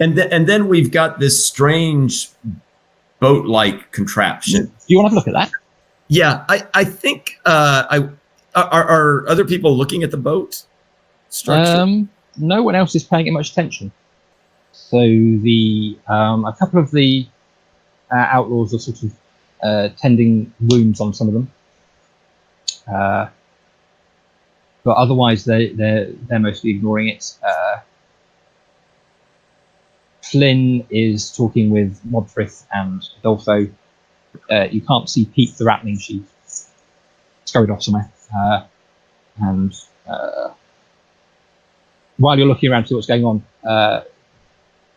And then we've got this strange boat-like contraption. Do you want to have a look at that? Yeah, I think are other people looking at the boat structure? No one else is paying it much attention. So the a couple of the outlaws are sort of tending wounds on some of them, but otherwise they're mostly ignoring it. Flynn is talking with Modfrith and Adolfo. You can't see Pete the Rattling. She scurried off somewhere. And while you're looking around to see what's going on,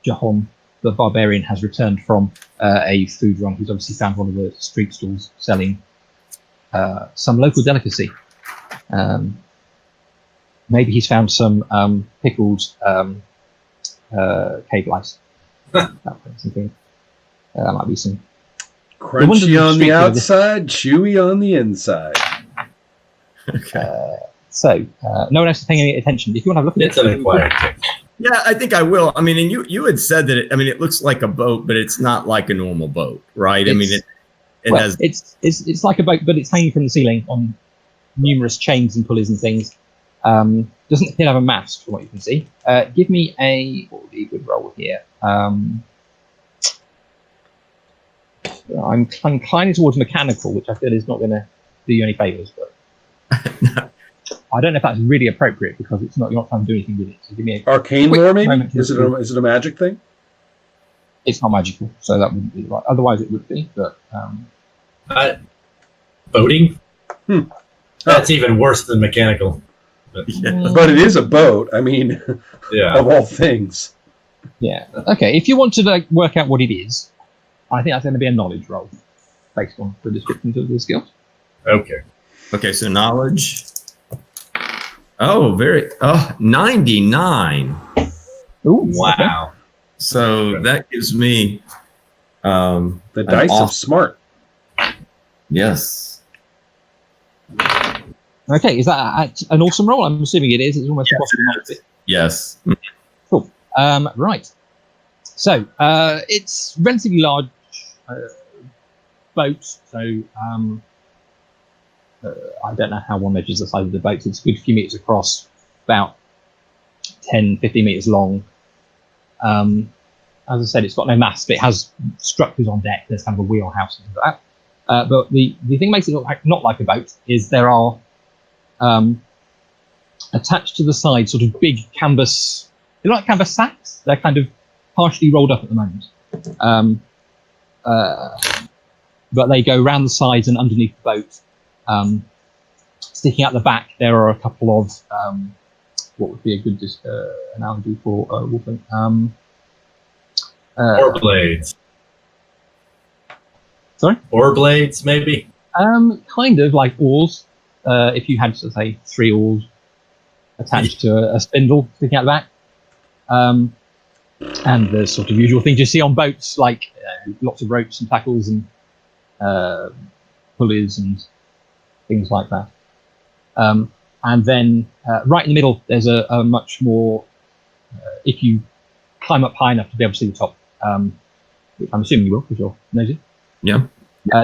Jahon, the barbarian, has returned from a food run. He's obviously found one of the street stalls selling some local delicacy. Maybe he's found some pickled cable ice. Something. That might be some crunchy on the outside, chewy on the inside. Okay. So no one else is paying any attention. If you want to have a look at It's an acquired taste. Yeah, I think I will. I mean, and you had said that it looks like a boat, but it's not like a normal boat, right? It has. It's like a boat, but it's hanging from the ceiling on numerous chains and pulleys and things. Doesn't appear to have a mast, from what you can see. Give me what would be a good roll here? I'm inclining towards mechanical, which I feel is not going to do you any favours, but I don't know if that's really appropriate because you're not trying to do anything with it. So give me arcane lore, maybe? Is it a magic thing? It's not magical, so that wouldn't be right. Otherwise, it would be. But boating. That's even worse than mechanical. But it is a boat. I mean, of all things. Yeah. Okay. If you want to work out what it is, I think that's going to be a knowledge roll based on the descriptions of the skills. Okay. Okay. So knowledge. 99. Ooh, wow. Okay. So that gives me the dice of smart. Yes. Okay, is that an awesome roll? I'm assuming it is. It's almost impossible not to. Yes. Cool. Right. So it's relatively large boat. So I don't know how one measures the size of the boat. It's a good few meters across, about 10, 15 meters long. As I said, it's got no mast, but it has structures on deck. There's kind of a wheelhouse and things like that. But the thing that makes it look not like a boat is there are attached to the side sort of big canvas. They're like canvas sacks. They're kind of partially rolled up at the moment. But they go around the sides and underneath the boat. Sticking out the back, there are a couple of what would be a good analogy for wolfing? Oar blades. Sorry? Oar blades, maybe? Kind of like oars. If you had, say, 3 oars attached to a spindle sticking out the back. And the sort of usual things you see on boats, like lots of ropes and tackles and pulleys and things like that. And then right in the middle, there's a much more, if you climb up high enough to be able to see the top, which I'm assuming you will, because you're nosy. Yeah.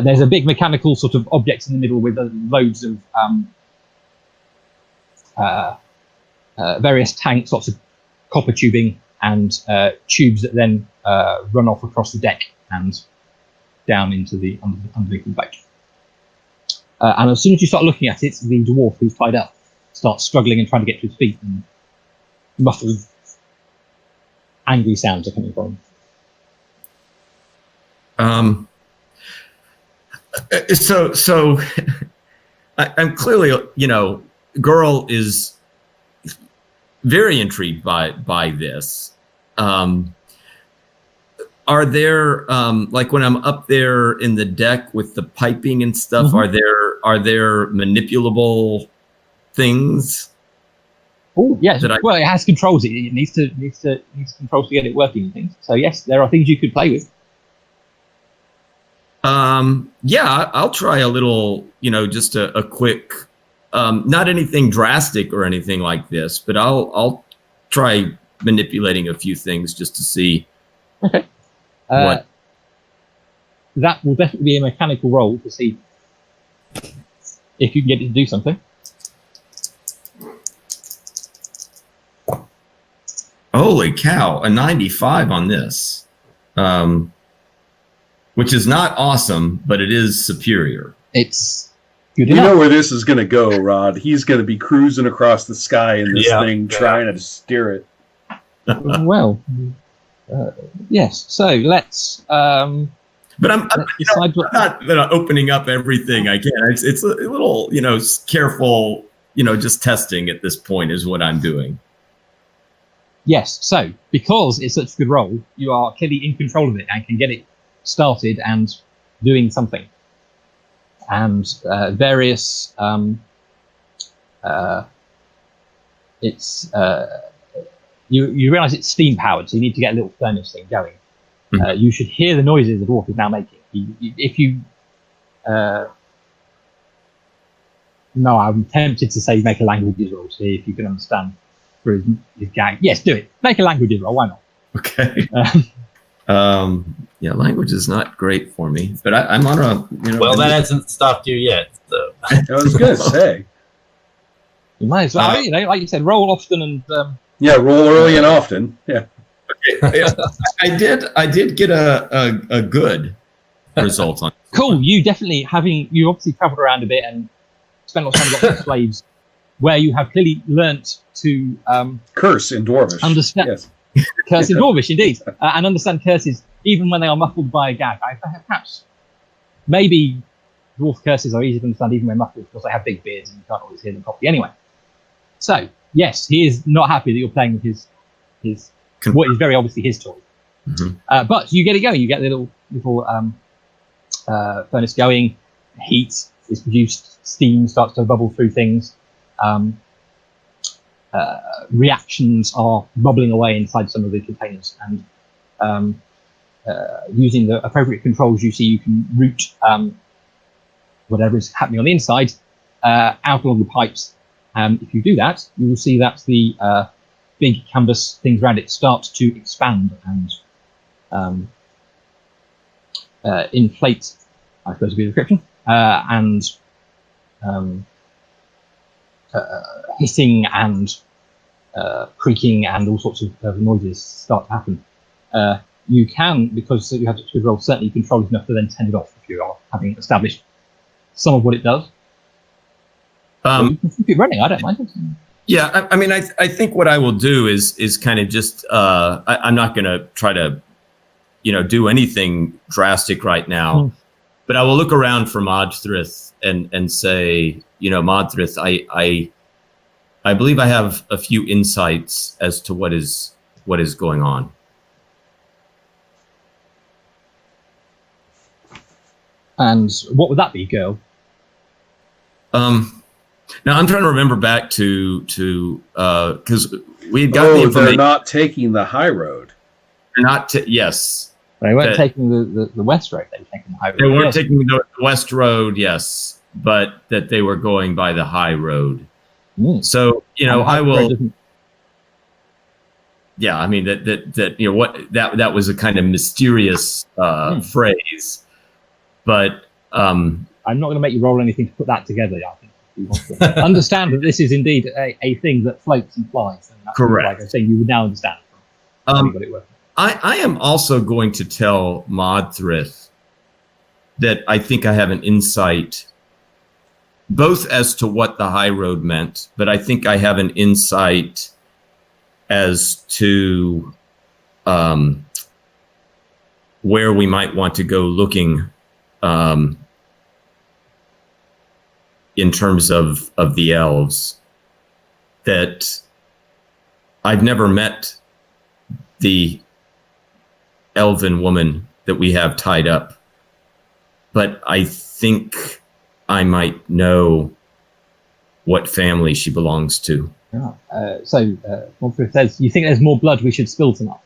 There's a big mechanical sort of object in the middle with loads of various tanks, lots of copper tubing, and tubes that then run off across the deck and down into the underneath the boat. And as soon as you start looking at it, the dwarf who's tied up starts struggling and trying to get to his feet, and muffled angry sounds are coming from him. So I'm clearly, girl is very intrigued by this. Are there like when I'm up there in the deck with the piping and stuff? Mm-hmm. Are there manipulable things? Oh yes. Well, it has controls. It needs controls to get it working and things. So yes, there are things you could play with. Yeah, I'll try a little. Just a quick. Not anything drastic or anything like this, but I'll try manipulating a few things just to see Okay. What? That will definitely be a mechanical roll to see if you can get it to do something. Holy cow! A 95 on this, which is not awesome, but it is superior. It's good You enough. know where this is going to go, Rod. He's going to be cruising across the sky in this thing, trying to steer it. Well, yes. So let's. But I'm not opening up everything I can. It's a little, careful, just testing at this point is what I'm doing. Yes. So because it's such a good roll, you are clearly in control of it and can get it started and doing something. And various. It's. You realise it's steam powered, so you need to get a little furnace thing going. You should hear the noises the dwarf is now making. If you, no, I'm tempted to say make a languages roll, see if you can understand through his gag. Yes, do it. Make a languages roll. Why not? Okay. Yeah, language is not great for me, but I'm on a. Well, that hasn't stopped you yet. So. I was going to say. You might as well, like you said, roll often and. Yeah, roll early and often. Yeah. Okay. I did get a good result on. Cool. You definitely you obviously travelled around a bit and spent lots of time with slaves, where you have clearly learnt to curse in Dwarvish. Understand. Yes. Curse in Dwarvish, indeed, and understand curses even when they are muffled by a gag. Perhaps, maybe dwarf curses are easy to understand even when muffled because they have big beards and you can't always hear them properly. Anyway, so yes, he is not happy that you're playing with his what is very obviously his toy. Mm-hmm. But you get it going. You get the little furnace going. Heat is produced. Steam starts to bubble through things. Reactions are bubbling away inside some of the containers. And using the appropriate controls, you see you can route whatever is happening on the inside out along the pipes. If you do that, you will see that the big canvas things around it start to expand and inflate, I suppose would be the description, and hissing and creaking and all sorts of noises start to happen. You can, because you have to roll, certainly control enough to then turn it off if you are having established some of what it does. So you can keep it running, I don't mind. Yeah, I mean, I think what I will do is kind of just, I'm not going to try to, do anything drastic right now, but I will look around for Modthrith and say, Modthrith, I believe I have a few insights as to what is going on. And what would that be, girl? Now I'm trying to remember back to because we had got the information. They're not taking the high road. They're not. Yes, they weren't taking the west road. They were taking the high road. They weren't taking the west road. Yes, but that they were going by the high road. So I will. Yeah, I mean that was a kind of mysterious phrase, but I'm not going to make you roll anything to put that together. I think you want to understand that this is indeed a thing that floats and flies. And that's correct. Like I say, you would now understand. I am also going to tell Modthrith that I think I have an insight, both as to what the high road meant, but I think I have an insight as to where we might want to go looking in terms of the elves. That I've never met the elven woman that we have tied up, but I think I might know what family she belongs to. Yeah. So Modthrith says, you think there's more blood we should spill tonight?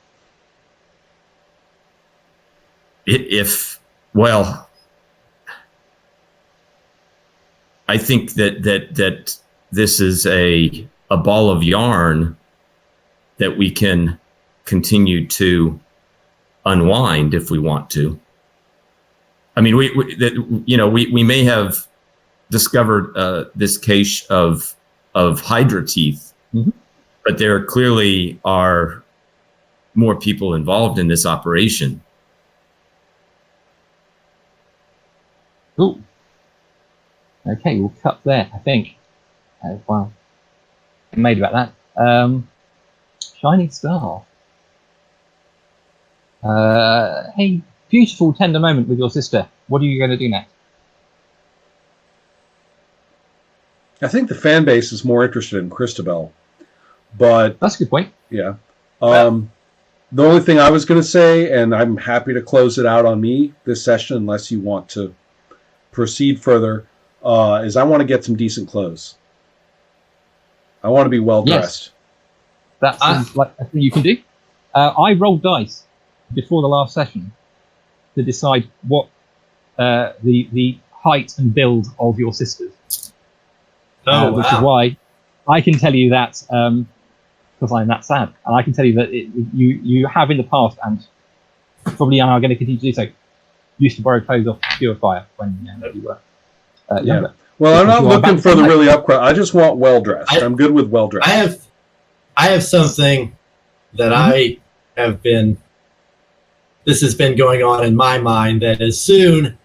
Well, I think that this is a ball of yarn that we can continue to unwind if we want to. I mean, we may have discovered this cache of Hydra teeth, but there clearly are more people involved in this operation. Cool. Okay, we'll cut there, I think. Wow. I made about that. Shining Star. Hey, beautiful, tender moment with your sister. What are you going to do next? I think the fan base is more interested in Christabel, but that's a good point. Yeah. The only thing I was going to say, and I'm happy to close it out on me this session, unless you want to proceed further, is I want to get some decent clothes. I want to be well dressed. Yes. That's like a thing you can do. I rolled dice before the last session to decide what the height and build of your sisters. Which is why I can tell you that because I'm that sad, and I can tell you that you have in the past, and probably are going to continue to do so. Used to borrow clothes off Pure Fire when you were younger. Well, I'm not looking for the really up. I just want well dressed. I'm good with well dressed. I have something that I have been. This has been going on in my mind that as soon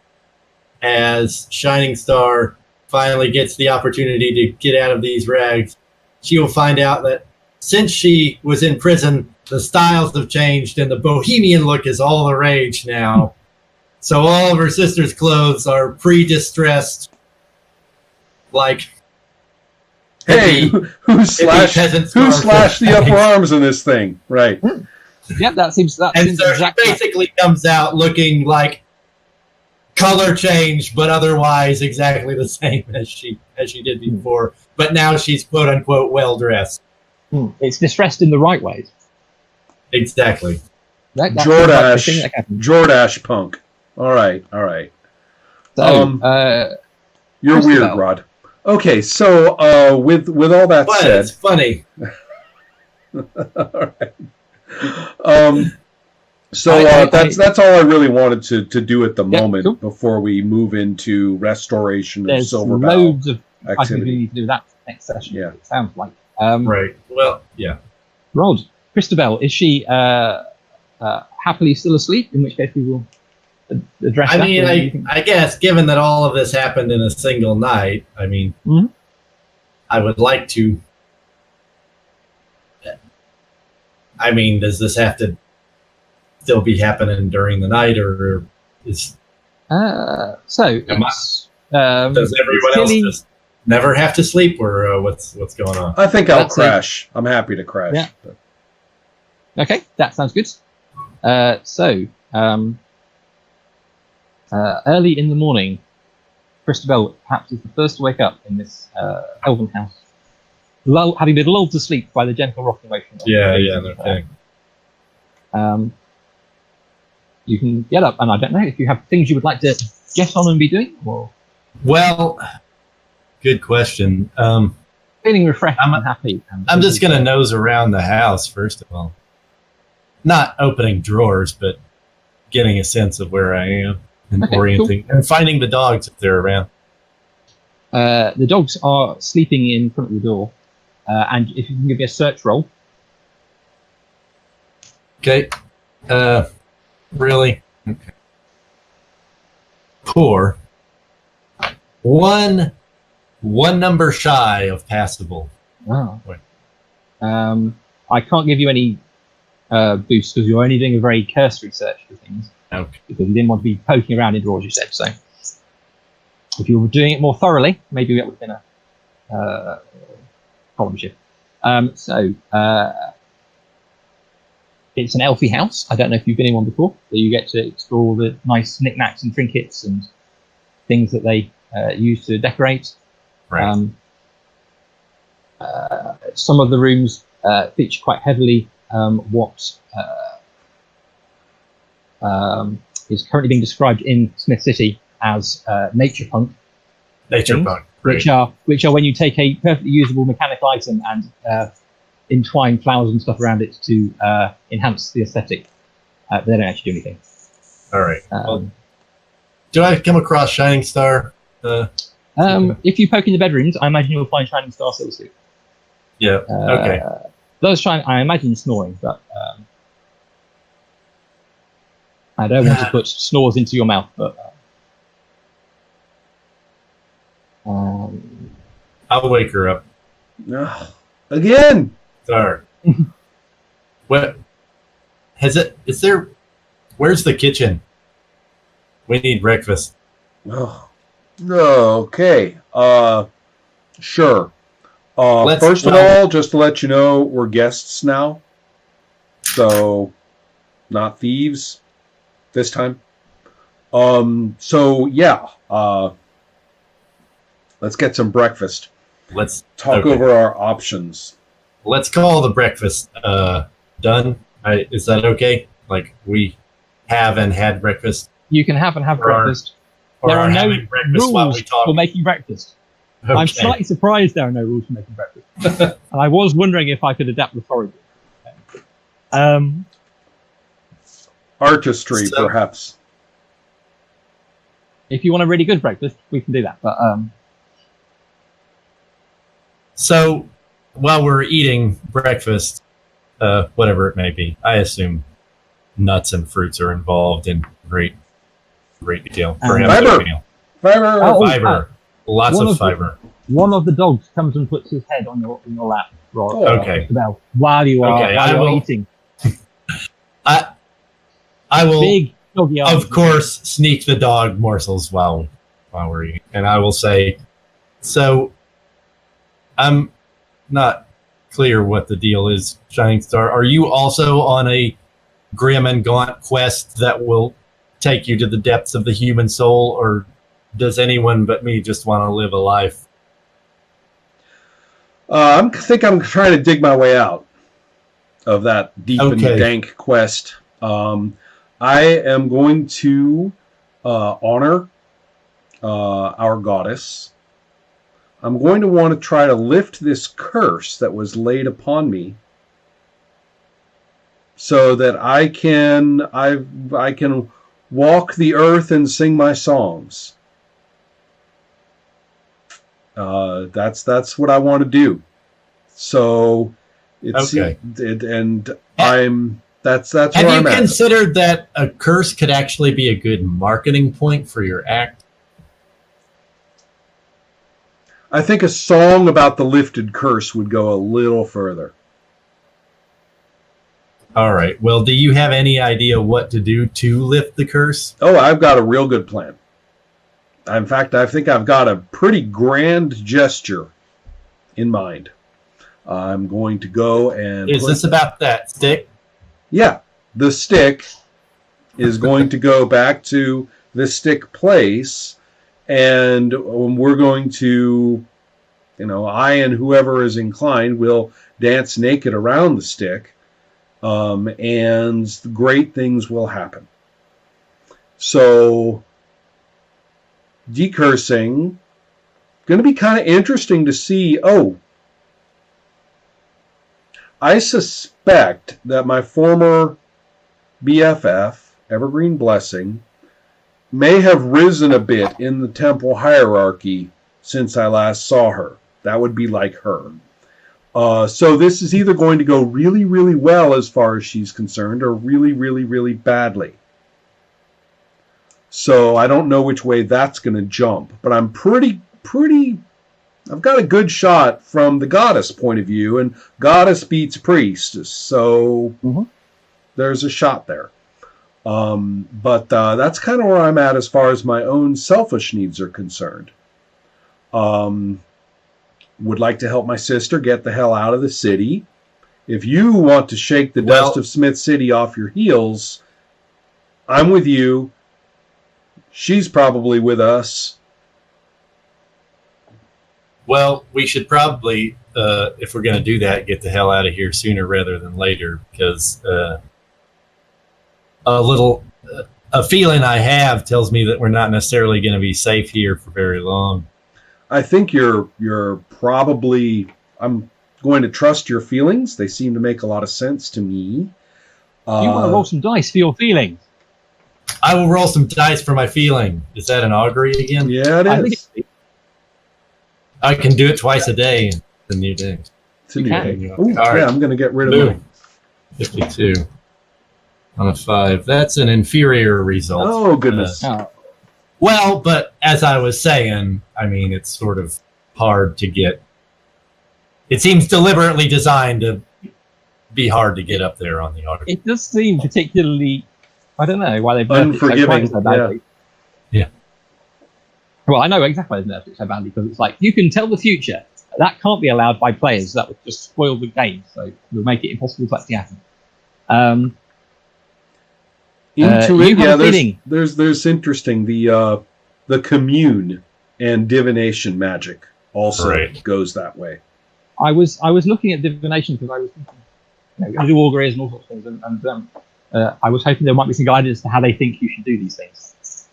as Shining Star finally gets the opportunity to get out of these rags, she will find out that since she was in prison, the styles have changed and the bohemian look is all the rage now. So all of her sister's clothes are pre-distressed, like... Hey, who slashed the upper arms in this thing? Right. Yeah, that seems and so exactly. She basically comes out looking like color change, but otherwise exactly the same as she did before. But now she's quote unquote well dressed. It's distressed in the right ways. Exactly. Jordash punk. All right. So, you're weird, Rod. Okay, so with all that said, it's funny. All right. So that's all I really wanted to do at the moment before we move into restoration of Silver Bow. There's loads of activity to do that next session. Yeah, it sounds like. Right. Well, yeah. Rod, Christabel, is she happily still asleep? In which case we will address that. I mean, I guess given that all of this happened in a single night, I mean, I would like to. I mean, does this have to still be happening during the night, or is does everyone else just never have to sleep, or what's going on? I think I'll crash. I'm happy to crash. Yeah. Okay, that sounds good. Early in the morning, Christabel perhaps is the first to wake up in this elven house, having been lulled to sleep by the gentle rocking motion. You can get up, and I don't know if you have things you would like to get on and be doing. Or... Well, good question. Feeling refreshed and happy. I'm just going to nose around the house, first of all. Not opening drawers, but getting a sense of where I am and orienting and finding the dogs if they're around. The dogs are sleeping in front of the door, and if you can give me a search roll. Okay. Really? Okay. Poor. One number shy of passable. Wow. I can't give you any boost because you're only doing a very cursory search for things. Okay. Because you didn't want to be poking around in drawers, you said. So, if you were doing it more thoroughly, maybe that would have been a column shift. It's an elfy house. I don't know if you've been in one before. So you get to explore the nice knickknacks and trinkets and things that they use to decorate. Right. Some of the rooms feature quite heavily what is currently being described in Smith City as nature punk. Nature punk. Which are when you take a perfectly usable mechanical item and entwine flowers and stuff around it to enhance the aesthetic. but they don't actually do anything. All right. Well, do I come across Shining Star? If you poke in the bedrooms, I imagine you'll find Shining Star still asleep. Yeah. Okay. I imagine snoring, but I don't want to put snores into your mouth. But I'll wake her up. Again. Star. What? Is there? Where's the kitchen? We need breakfast. Oh, okay. Sure. First of all, just to let you know, we're guests now. So, not thieves this time. So, yeah. Let's get some breakfast. Let's talk over our options. Let's call the breakfast done. Is that okay? Like, we haven't had breakfast. You can have breakfast. There are no rules for making breakfast. Okay. I'm slightly surprised there are no rules for making breakfast. And I was wondering if I could adapt the foraging. Artistry, perhaps. If you want a really good breakfast, we can do that. But so, while we're eating breakfast, whatever it may be, I assume nuts and fruits are involved in great detail. Fiber. Lots of fiber. One of the dogs comes and puts his head on your lap. Okay. While you're eating. I will, big doggy eyes, of course, sneak the dog morsels while we're eating, and I will say, so I'm not clear what the deal is, Shining Star. Are you also on a grim and gaunt quest that will take you to the depths of the human soul, or does anyone but me just want to live a life? I think I'm trying to dig my way out of that deep and dank quest. I am going to honor our goddess. I'm going to want to try to lift this curse that was laid upon me, so that I can walk the earth and sing my songs. That's what I want to do. So it's that's where I'm at. Have you considered that a curse could actually be a good marketing point for your act? I think a song about the lifted curse would go a little further. All right. Well, do you have any idea what to do to lift the curse? Oh, I've got a real good plan. In fact, I think I've got a pretty grand gesture in mind. I'm going to go and... Is this about that stick? Yeah. The stick is going to go back to the stick place, and we're going to, I and whoever is inclined will dance naked around the stick, and great things will happen. So... decursing, going to be kind of interesting to see. I suspect that my former BFF, Evergreen Blessing, may have risen a bit in the temple hierarchy since I last saw her. That would be like her. So this is either going to go really, really well as far as she's concerned, or really, really, really badly. So I don't know which way that's going to jump, but I'm pretty, I've got a good shot from the goddess point of view, and goddess beats priest, so there's a shot there. But that's kind of where I'm at as far as my own selfish needs are concerned. Would like to help my sister get the hell out of the city. If you want to shake the dust of Smith City off your heels, I'm with you. She's probably with us. Well, we should probably, if we're going to do that, get the hell out of here sooner rather than later, because a feeling I have tells me that we're not necessarily going to be safe here for very long. I think you're probably... I'm going to trust your feelings. They seem to make a lot of sense to me. You want to roll some dice for your feelings. I will roll some dice for my feeling. Is that an augury again? Yeah, it I think is. I can do it twice a day. It's a new day. It's a new can. day. All Ooh, right. yeah, I'm going to get rid of Boom. mine. 52 on a 5. That's an inferior result. Oh, goodness. Well, but as I was saying, I mean, it's sort of hard to get. It seems deliberately designed to be hard to get up there on the augury. It does seem particularly. I don't know why they've nerfed it Unforgiving, so badly. Yeah. Well, I know exactly why they've nerfed it so badly because it's like you can tell the future. That can't be allowed by players. That would just spoil the game. So we'll make it impossible to actually happen. Into you it, have yeah. a feeling. There's interesting. The commune and divination magic also Right. goes that way. I was looking at divination because I was thinking, going to do auguries and all sorts of things, and I was hoping there might be some guidance to how they think you should do these things.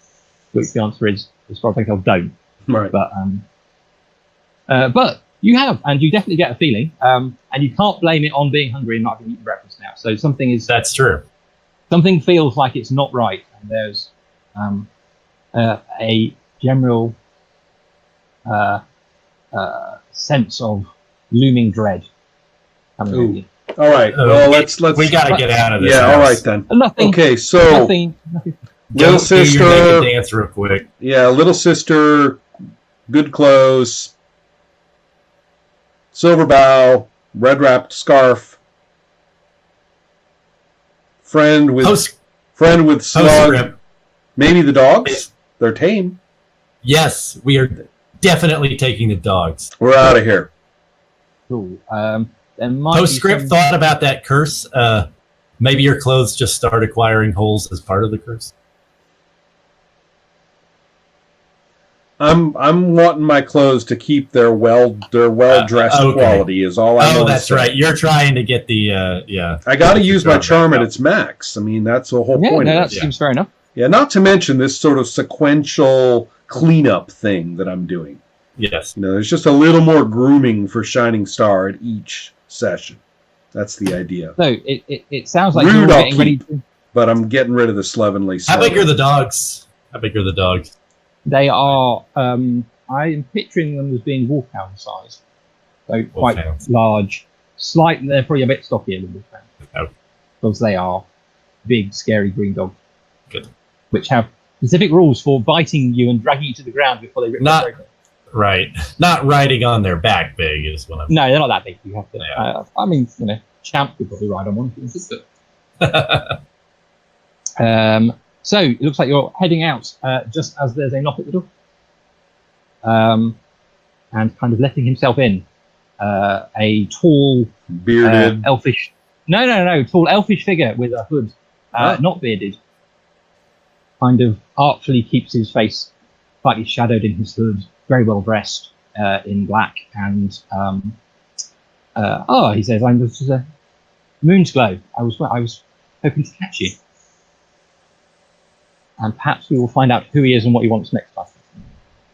Which the answer is, as far as I can tell, don't. Right. But you have, and you definitely get a feeling, and you can't blame it on being hungry and not having eaten breakfast now. So That's true. something feels like it's not right, and there's a general sense of looming dread coming Ooh. with you. All right. Well, let's. We got to get out of this. Yeah. house. All right then. Nothing. Okay. So, Nothing. little Don't do your sister. naked dance real quick. Yeah, little sister. Good clothes. Silver bow. Red wrapped scarf. Friend with slug. Postscript. Maybe the dogs. They're tame. Yes, we are definitely taking the dogs. We're out of here. Cool. There might be Postscript some- thought about that curse. Maybe your clothes just start acquiring holes as part of the curse. I'm wanting my clothes to keep their well dressed okay. quality. Is all I. Oh, that's right. You're trying to get the yeah. I got to use my charm back at up. its max. I mean, that's the whole Yeah, point. no, of that it. seems fair enough. Yeah. Not to mention this sort of sequential cleanup thing that I'm doing. Yes. You know, there's just a little more grooming for Shining Star at each session. That's the idea. So it sounds like Rude you're I'll getting ready. keep. But I'm getting rid of the slovenly. How big are the dogs? How big are the dogs? They are. I am picturing them as being wolfhound size, so quite Wolfhounds. large. Slightly, they're probably a bit stockier than wolfhound Oh. because they are big, scary green dogs. Good. Which have specific rules for biting you and dragging you to the ground before they rip Not- your throat. Right. Not riding on their back big is what I'm. No, they're not that big. You have to. Yeah. I mean, Champ could probably ride on one. Right. So it looks like you're heading out just as there's a knock at the door, and kind of letting himself in. A tall, bearded. elfish. No, tall elfish figure with a hood, not bearded. Kind of artfully keeps his face slightly shadowed in his hood. Very well dressed in black, and he says, "I'm just a moon's glow. I was hoping to catch you, and perhaps we will find out who he is and what he wants next time."